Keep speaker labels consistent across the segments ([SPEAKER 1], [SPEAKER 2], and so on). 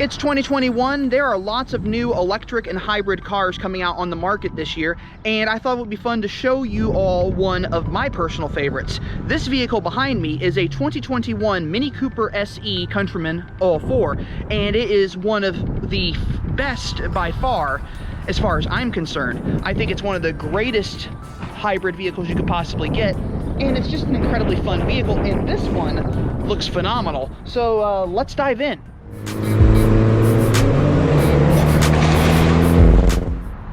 [SPEAKER 1] It's 2021. There are lots of new electric and hybrid cars coming out on the market this year, and I thought it would be fun to show you all one of my personal favorites. This vehicle behind me is a 2021 Mini Cooper SE Countryman ALL4, and it is one of the best by far as I'm concerned. I think it's one of the greatest hybrid vehicles you could possibly get, and it's just an incredibly fun vehicle, and this one looks phenomenal. So let's dive in.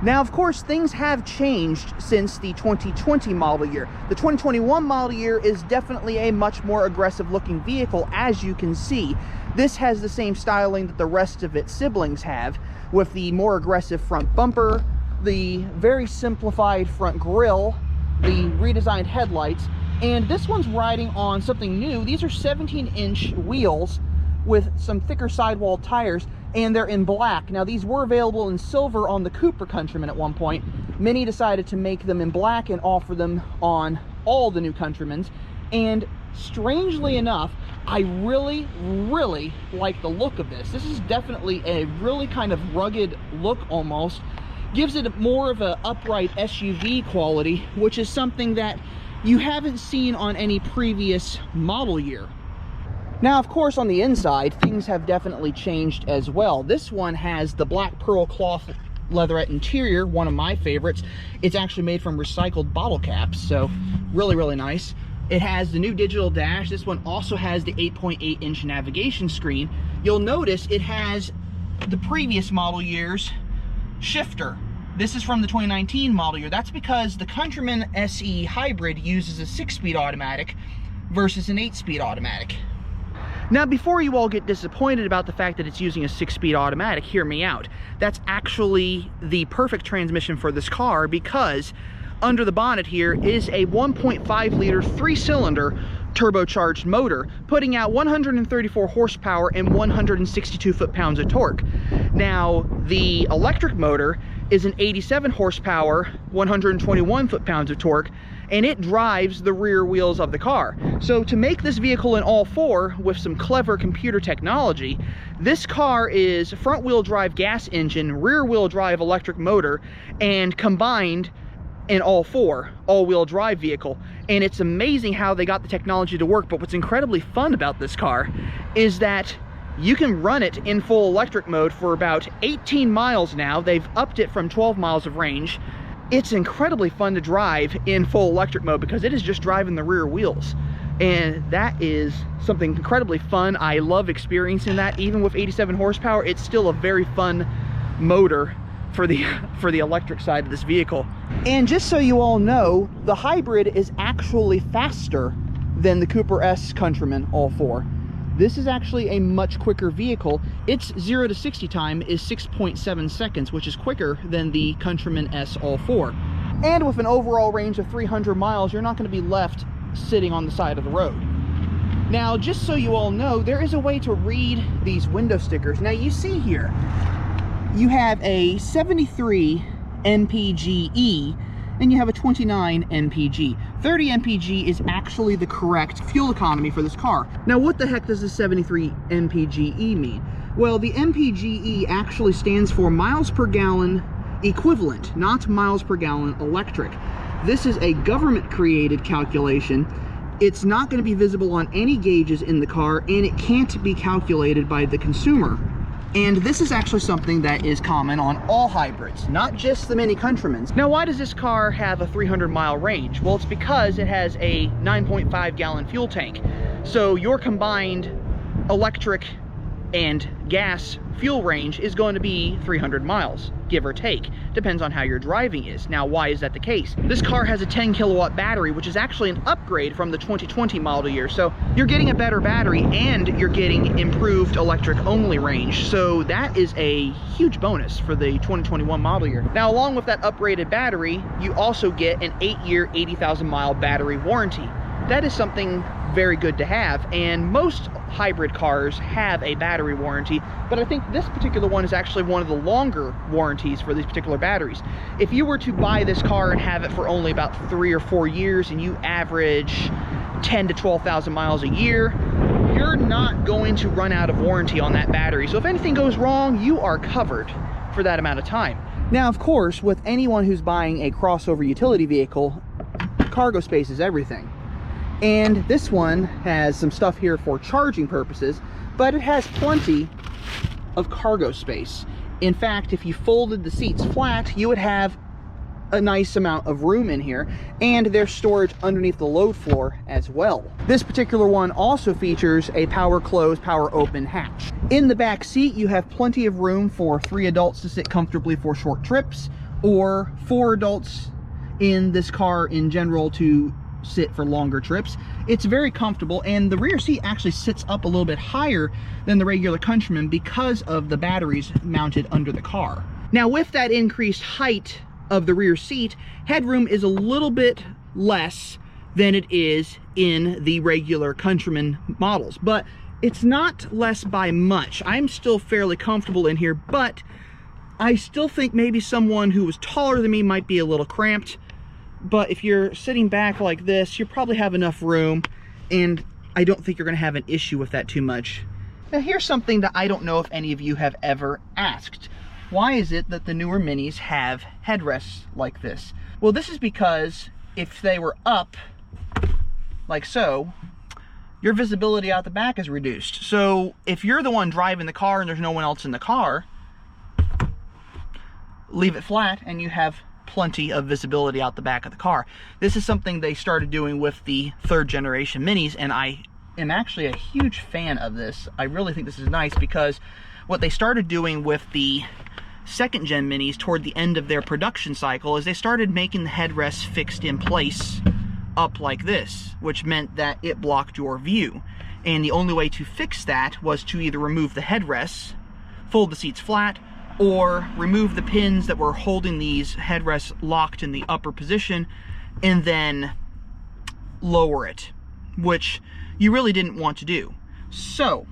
[SPEAKER 1] Now, of course, things have changed since the 2020 model year. The 2021 model year is definitely a much more aggressive looking vehicle, as you can see. This has the same styling that the rest of its siblings have, with the more aggressive front bumper, the very simplified front grille, the redesigned headlights, and this one's riding on something new. These are 17-inch wheels with some thicker sidewall tires, and they're in black. Now, these were available in silver on the Cooper Countryman at one point. Mini decided to make them in black and offer them on all the new Countrymans, and strangely enough, I really like the look of this. This is definitely a really kind of rugged look almost. Gives it more of an upright SUV quality, which is something that you haven't seen on any previous model year. Now, of course, on the inside, things have definitely changed as well. This one has the black pearl cloth leatherette interior, one of my favorites. It's actually made from recycled bottle caps, so really nice. It has the new digital dash. This one also has the 8.8-inch navigation screen. You'll notice it has the previous model year's shifter. This is from the 2019 model year. That's because the Countryman SE Hybrid uses a 6-speed automatic versus an 8-speed automatic. Now, before you all get disappointed about the fact that it's using a 6-speed automatic, hear me out. That's actually the perfect transmission for this car, because under the bonnet here is a 1.5-liter 3-cylinder turbocharged motor, putting out 134 horsepower and 162 foot-pounds of torque. Now, the electric motor is an 87 horsepower, 121 foot-pounds of torque, and it drives the rear wheels of the car. So to make this vehicle an all-4 with some clever computer technology, this car is front-wheel drive gas engine, rear-wheel drive electric motor, and combined an all-4 all-wheel drive vehicle. And it's amazing how they got the technology to work. But what's incredibly fun about this car is that you can run it in full electric mode for about 18 miles now. They've upped it from 12 miles of range. It's incredibly fun to drive in full electric mode because it is just driving the rear wheels. And that is something incredibly fun. I love experiencing that. Even with 87 horsepower, it's still a very fun motor for the electric side of this vehicle. And just so you all know, the hybrid is actually faster than the Cooper S Countryman ALL4. This is actually a much quicker vehicle. Its 0 to 60 time is 6.7 seconds, which is quicker than the Countryman S ALL4. And with an overall range of 300 miles, you're not going to be left sitting on the side of the road. Now, just so you all know, there is a way to read these window stickers. Now, you see here, you have a 73 mpge and you have a 29 mpg. 30 mpg is actually the correct fuel economy for this car. Now, what the heck does the 73 mpge mean? Well, the mpge actually stands for miles per gallon equivalent, not miles per gallon electric. This is a government created calculation. It's not going to be visible on any gauges in the car, and it can't be calculated by the consumer. And this is actually something that is common on all hybrids, not just the Mini Countrymans. Now, why does this car have a 300-mile range? Well, it's because it has a 9.5-gallon fuel tank. So your combined electric and gas fuel range is going to be 300 miles, give or take. Depends on how your driving is. Now, why is that the case? This car has a 10-kilowatt battery, which is actually an upgrade from the 2020 model year. So you're getting a better battery and you're getting improved electric-only range. So that is a huge bonus for the 2021 model year. Now, along with that upgraded battery, you also get an 8-year, 80,000-mile battery warranty. That is something very good to have, and most hybrid cars have a battery warranty, but I think this particular one is actually one of the longer warranties for these particular batteries. If you were to buy this car and have it for only about 3 or 4 years and you average 10 to 12,000 miles a year, you're not going to run out of warranty on that battery. So if anything goes wrong, you are covered for that amount of time. Now, of course, with anyone who's buying a crossover utility vehicle, cargo space is everything. And this one has some stuff here for charging purposes, but it has plenty of cargo space. In fact, if you folded the seats flat, you would have a nice amount of room in here, and there's storage underneath the load floor as well. This particular one also features a power close, power open hatch. In the back seat, you have plenty of room for 3 adults to sit comfortably for short trips, or 4 adults in this car in general to sit for longer trips. It's very comfortable, and the rear seat actually sits up a little bit higher than the regular Countryman because of the batteries mounted under the car. Now, with that increased height of the rear seat, headroom is a little bit less than it is in the regular Countryman models, but it's not less by much. I'm still fairly comfortable in here, but I still think maybe someone who was taller than me might be a little cramped. But if you're sitting back like this, you probably have enough room, and I don't think you're going to have an issue with that too much. Now, here's something that I don't know if any of you have ever asked. Why is it that the newer Minis have headrests like this? Well, this is because if they were up, like so, your visibility out the back is reduced. So if you're the one driving the car and there's no one else in the car, leave it flat and you have plenty of visibility out the back of the car. This is something they started doing with the 3rd generation Minis, and I am actually a huge fan of this. I really think this is nice because what they started doing with the 2nd gen Minis toward the end of their production cycle is they started making the headrests fixed in place up like this, which meant that it blocked your view. And the only way to fix that was to either remove the headrests, fold the seats flat, or remove the pins that were holding these headrests locked in the upper position and then lower it, which you really didn't want to do. So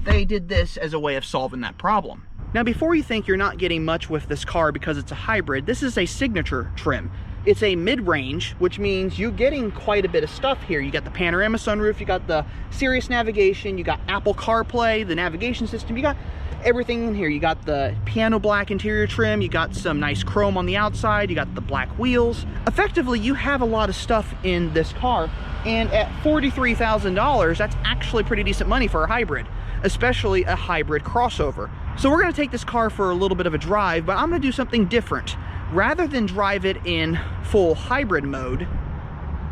[SPEAKER 1] they did this as a way of solving that problem. Now, before you think you're not getting much with this car because it's a hybrid, this is a signature trim. It's a mid-range, which means you're getting quite a bit of stuff here. You got the panorama sunroof, you got the Sirius navigation, you got Apple CarPlay, the navigation system, you got everything in here. You got the piano black interior trim, you got some nice chrome on the outside, you got the black wheels. Effectively, you have a lot of stuff in this car, and at $43,000, that's actually pretty decent money for a hybrid, especially a hybrid crossover. So we're going to take this car for a little bit of a drive, but I'm going to do something different. Rather than drive it in full hybrid mode,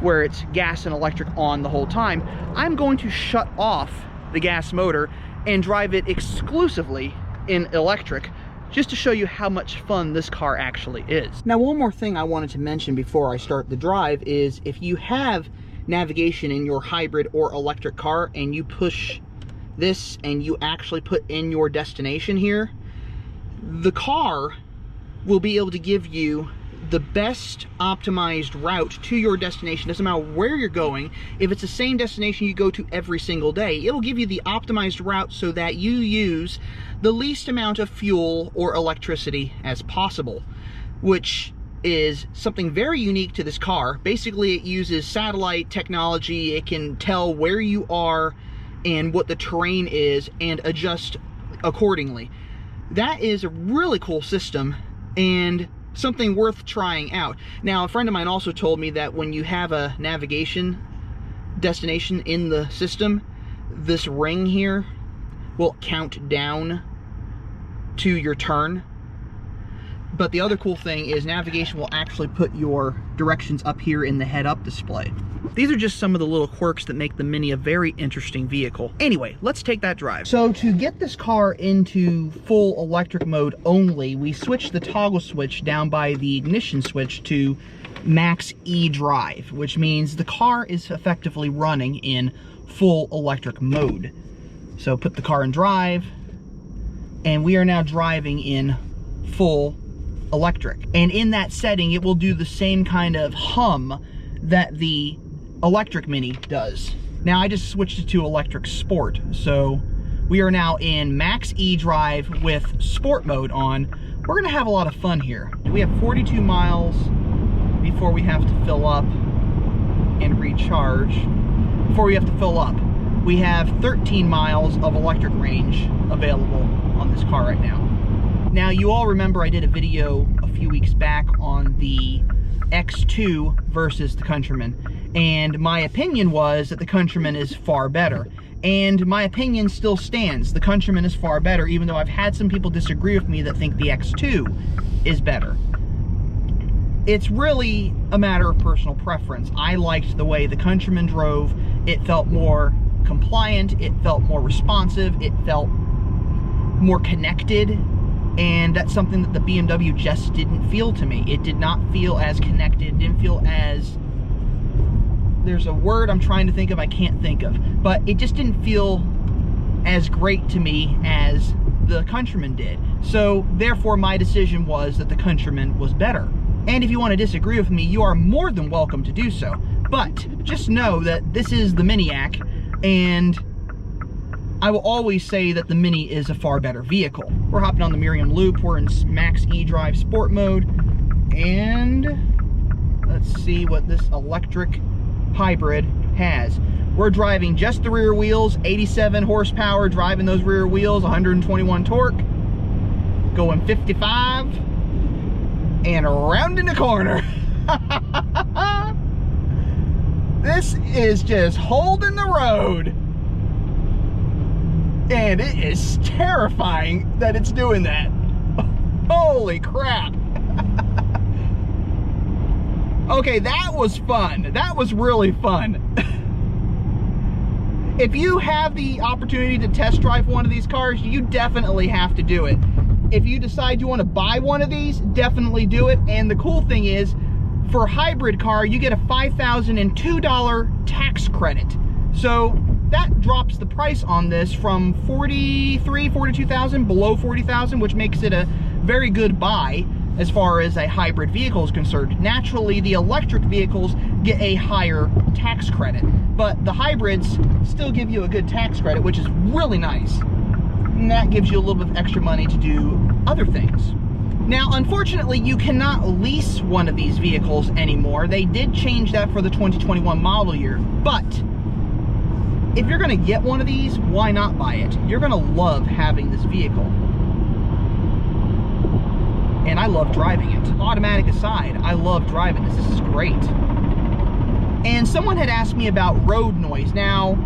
[SPEAKER 1] where it's gas and electric on the whole time, I'm going to shut off the gas motor and drive it exclusively in electric, just to show you how much fun this car actually is. Now, one more thing I wanted to mention before I start the drive is if you have navigation in your hybrid or electric car and you push this and you actually put in your destination here, the car will be able to give you the best optimized route to your destination. Doesn't matter where you're going. If it's the same destination you go to every single day, it will give you the optimized route so that you use the least amount of fuel or electricity as possible, which is something very unique to this car. Basically, it uses satellite technology. It can tell where you are and what the terrain is and adjust accordingly. That is a really cool system and something worth trying out. Now, a friend of mine also told me that when you have a navigation destination in the system, this ring here will count down to your turn. But the other cool thing is navigation will actually put your directions up here in the head-up display. These are just some of the little quirks that make the Mini a very interesting vehicle. Anyway, let's take that drive. So to get this car into full electric mode only, we switched the toggle switch down by the ignition switch to max E drive, which means the car is effectively running in full electric mode. So put the car in drive, and we are now driving in full electric. And in that setting, it will do the same kind of hum that the electric Mini does. Now, I just switched it to electric sport, so we are now in max E drive with sport mode on. We're gonna have a lot of fun here. We have 42 miles before we have to fill up and recharge, before we have to fill up. we have 13 miles of electric range available on this car right now. Now, you all remember I did a video a few weeks back on the X2 versus the Countryman, and my opinion was that the Countryman is far better. And my opinion still stands. The Countryman is far better, even though I've had some people disagree with me that think the X2 is better. It's really a matter of personal preference. I liked the way the Countryman drove. It felt more compliant, it felt more responsive, it felt more connected, and that's something that the BMW just didn't feel to me. It did not feel as connected, didn't feel as... There's a word I'm trying to think of, I can't think of, but it just didn't feel as great to me as the Countryman did. So therefore my decision was that the Countryman was better. And if you want to disagree with me, you are more than welcome to do so. But just know that this is the MINIAC, and I will always say that the Mini is a far better vehicle. We're hopping on the Miriam Loop, we're in Max eDrive Sport mode, and let's see what this electric hybrid has. We're driving just the rear wheels, 87 horsepower, driving those rear wheels, 121 torque, going 55, and rounding the corner. This is just holding the road. And it is terrifying that it's doing that. Holy crap. Okay, that was fun. That was really fun. If you have the opportunity to test drive one of these cars, you definitely have to do it. If you decide you want to buy one of these, definitely do it. And the cool thing is, for a hybrid car, you get a $5,002 tax credit. So that drops the price on this from $42,000 below $40,000, which makes it a very good buy as far as a hybrid vehicle is concerned. Naturally, the electric vehicles get a higher tax credit, but the hybrids still give you a good tax credit, which is really nice. And that gives you a little bit of extra money to do other things. Now, unfortunately, you cannot lease one of these vehicles anymore. They did change that for the 2021 model year, but if you're gonna get one of these, why not buy it? You're gonna love having this vehicle. And I love driving it. Automatic aside, I love driving this. This is great. And someone had asked me about road noise. Now,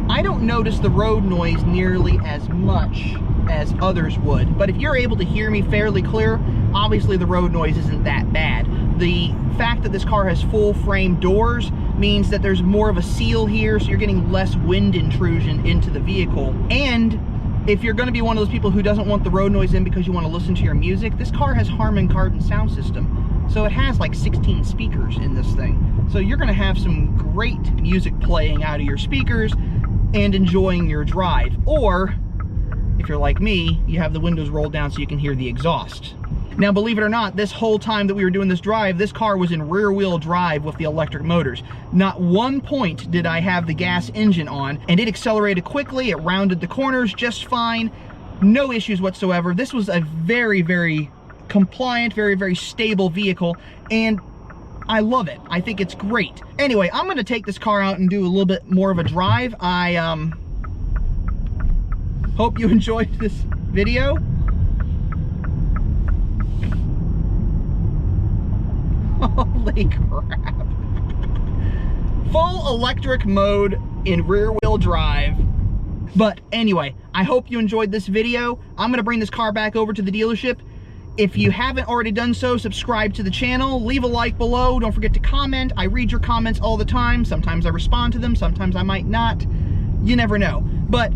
[SPEAKER 1] I don't notice the road noise nearly as much as others would, but if you're able to hear me fairly clear, obviously the road noise isn't that bad. The fact that this car has full frame doors means that there's more of a seal here, so you're getting less wind intrusion into the vehicle. And if you're going to be one of those people who doesn't want the road noise in because you want to listen to your music, this car has Harman Kardon sound system. So it has like 16 speakers in this thing. So you're going to have some great music playing out of your speakers and enjoying your drive. Or, if you're like me, you have the windows rolled down so you can hear the exhaust. Now, believe it or not, this whole time that we were doing this drive, this car was in rear-wheel drive with the electric motors. Not one point did I have the gas engine on, and it accelerated quickly, it rounded the corners just fine, no issues whatsoever. This was a very, very compliant, very, very stable vehicle, and I love it. I think it's great. Anyway, I'm gonna take this car out and do a little bit more of a drive. I hope you enjoyed this video. Holy crap. Full electric mode in rear-wheel drive. But anyway, I hope you enjoyed this video. I'm gonna bring this car back over to the dealership. If you haven't already done so, subscribe to the channel, leave a like below, don't forget to comment. I read your comments all the time. Sometimes I respond to them, sometimes I might not. You never know. But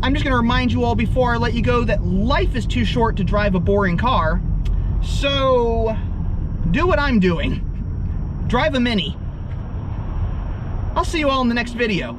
[SPEAKER 1] I'm just gonna remind you all before I let you go that life is too short to drive a boring car. So do what I'm doing. Drive a Mini. I'll see you all in the next video.